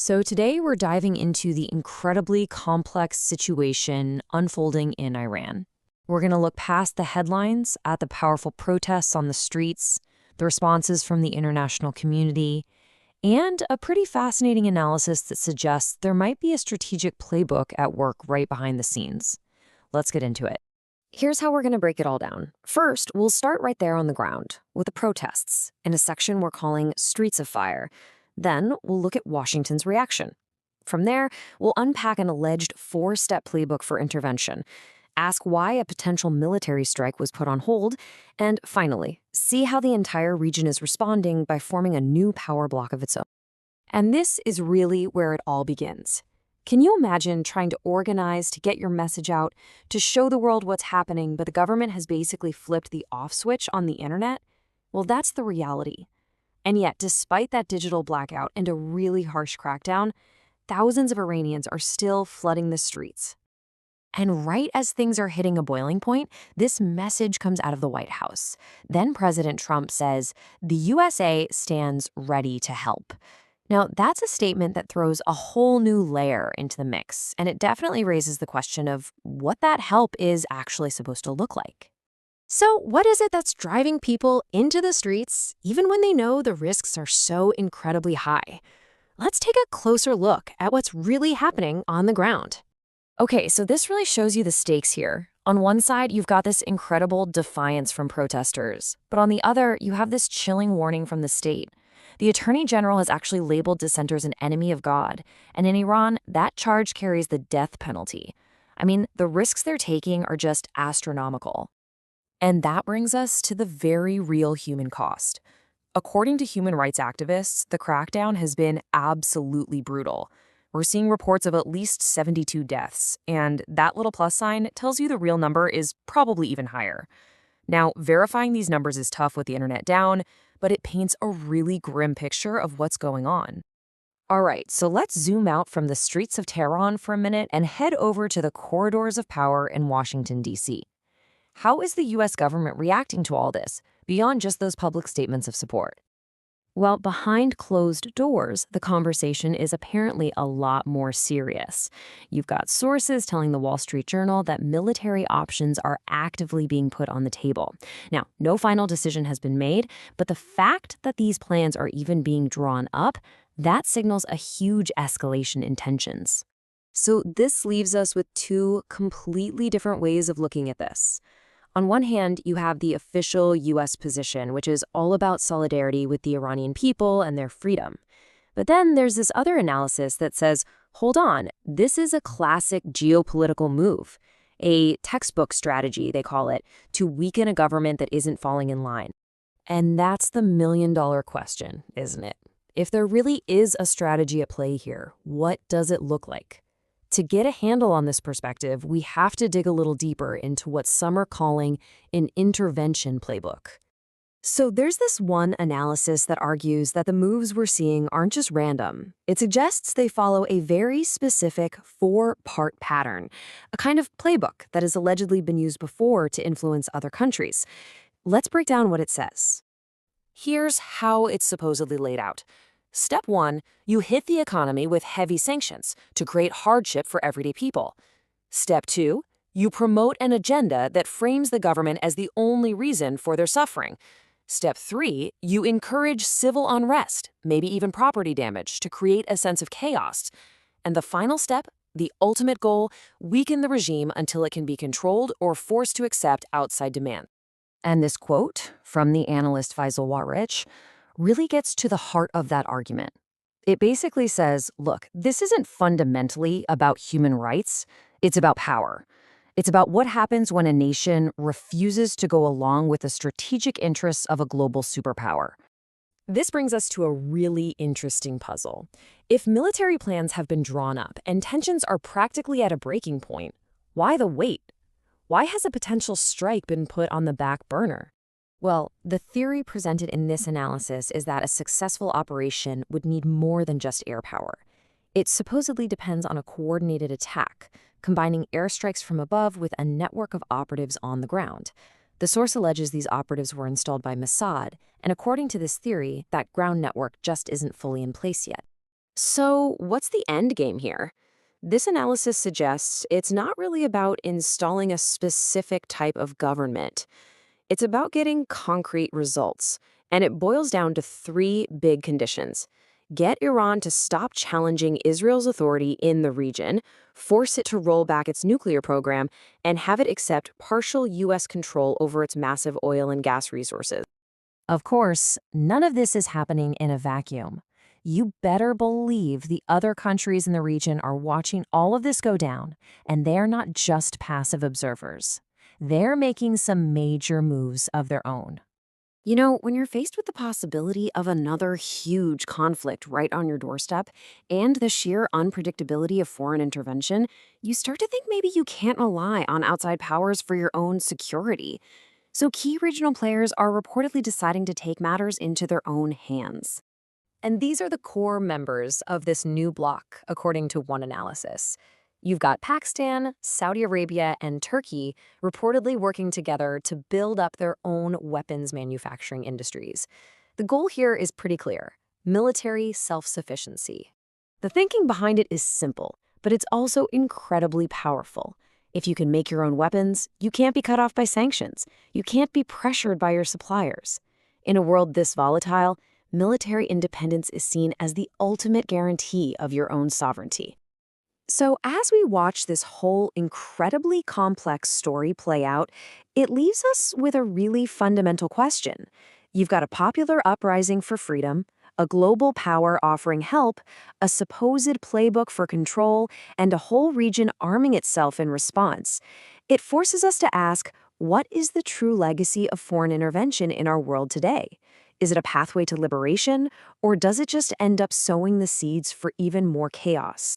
So today we're diving into the incredibly complex situation unfolding in Iran. We're going to look past the headlines at the powerful protests on the streets, the responses from the international community, and a pretty fascinating analysis that suggests there might be a strategic playbook at work right behind the scenes. Let's get into it. Here's how we're going to break it all down. First, we'll start right there on the ground with the protests in a section we're calling Streets of Fire. Then we'll look at Washington's reaction. From there, we'll unpack an alleged four-step playbook for intervention, ask why a potential military strike was put on hold, and finally, see how the entire region is responding by forming a new power block of its own. And this is really where it all begins. Can you imagine trying to organize to get your message out, to show the world what's happening, but the government has basically flipped the off switch on the internet? Well, that's the reality. And yet, despite that digital blackout and a really harsh crackdown, thousands of Iranians are still flooding the streets. And right as things are hitting a boiling point, this message comes out of the White House. Then President Trump says, "The USA stands ready to help." Now, that's a statement that throws a whole new layer into the mix, and it definitely raises the question of what that help is actually supposed to look like. So what is it that's driving people into the streets, even when they know the risks are so incredibly high? Let's take a closer look at what's really happening on the ground. Okay, so this really shows you the stakes here. On one side, you've got this incredible defiance from protesters, but on the other, you have this chilling warning from the state. The Attorney General has actually labeled dissenters an enemy of God, and in Iran, that charge carries the death penalty. I mean, the risks they're taking are just astronomical. And that brings us to the very real human cost. According to human rights activists, the crackdown has been absolutely brutal. We're seeing reports of at least 72 deaths, and that little plus sign tells you the real number is probably even higher. Now, verifying these numbers is tough with the internet down, but it paints a really grim picture of what's going on. All right, so let's zoom out from the streets of Tehran for a minute and head over to the corridors of power in Washington, D.C. How is the U.S. government reacting to all this, beyond just those public statements of support? Well, behind closed doors, the conversation is apparently a lot more serious. You've got sources telling the Wall Street Journal that military options are actively being put on the table. Now, no final decision has been made, but the fact that these plans are even being drawn up, that signals a huge escalation in tensions. So this leaves us with two completely different ways of looking at this. On one hand, you have the official U.S. position, which is all about solidarity with the Iranian people and their freedom. But then there's this other analysis that says, hold on, this is a classic geopolitical move, a textbook strategy, they call it, to weaken a government that isn't falling in line. And that's the million-dollar question, isn't it? If there really is a strategy at play here, what does it look like? To get a handle on this perspective, we have to dig a little deeper into what some are calling an intervention playbook. So there's this one analysis that argues that the moves we're seeing aren't just random. It suggests they follow a very specific four-part pattern, a kind of playbook that has allegedly been used before to influence other countries. Let's break down what it says. Here's how it's supposedly laid out. Step 1, you hit the economy with heavy sanctions to create hardship for everyday people. Step 2, you promote an agenda that frames the government as the only reason for their suffering. Step 3, you encourage civil unrest, maybe even property damage, to create a sense of chaos. And the final step, the ultimate goal, weaken the regime until it can be controlled or forced to accept outside demand. And this quote from the analyst Faisal Warich really gets to the heart of that argument. It basically says, look, this isn't fundamentally about human rights, it's about power. It's about what happens when a nation refuses to go along with the strategic interests of a global superpower. This brings us to a really interesting puzzle. If military plans have been drawn up and tensions are practically at a breaking point, why the wait? Why has a potential strike been put on the back burner? Well, the theory presented in this analysis is that a successful operation would need more than just air power. It supposedly depends on a coordinated attack, combining airstrikes from above with a network of operatives on the ground. The source alleges these operatives were installed by Mossad, and according to this theory, that ground network just isn't fully in place yet. So, what's the end game here? This analysis suggests it's not really about installing a specific type of government. It's about getting concrete results. And it boils down to three big conditions. Get Iran to stop challenging Israel's authority in the region, force it to roll back its nuclear program, and have it accept partial U.S. control over its massive oil and gas resources. Of course, none of this is happening in a vacuum. You better believe the other countries in the region are watching all of this go down, and they're not just passive observers. They're making some major moves of their own. You know, when you're faced with the possibility of another huge conflict right on your doorstep and the sheer unpredictability of foreign intervention, you start to think maybe you can't rely on outside powers for your own security. So, key regional players are reportedly deciding to take matters into their own hands. And these are the core members of this new bloc, according to one analysis. You've got Pakistan, Saudi Arabia, and Turkey reportedly working together to build up their own weapons manufacturing industries. The goal here is pretty clear: military self-sufficiency. The thinking behind it is simple, but it's also incredibly powerful. If you can make your own weapons, you can't be cut off by sanctions. You can't be pressured by your suppliers. In a world this volatile, military independence is seen as the ultimate guarantee of your own sovereignty. So, as we watch this whole incredibly complex story play out, it leaves us with a really fundamental question. You've got a popular uprising for freedom, a global power offering help, a supposed playbook for control, and a whole region arming itself in response. It forces us to ask, what is the true legacy of foreign intervention in our world today? Is it a pathway to liberation, or does it just end up sowing the seeds for even more chaos?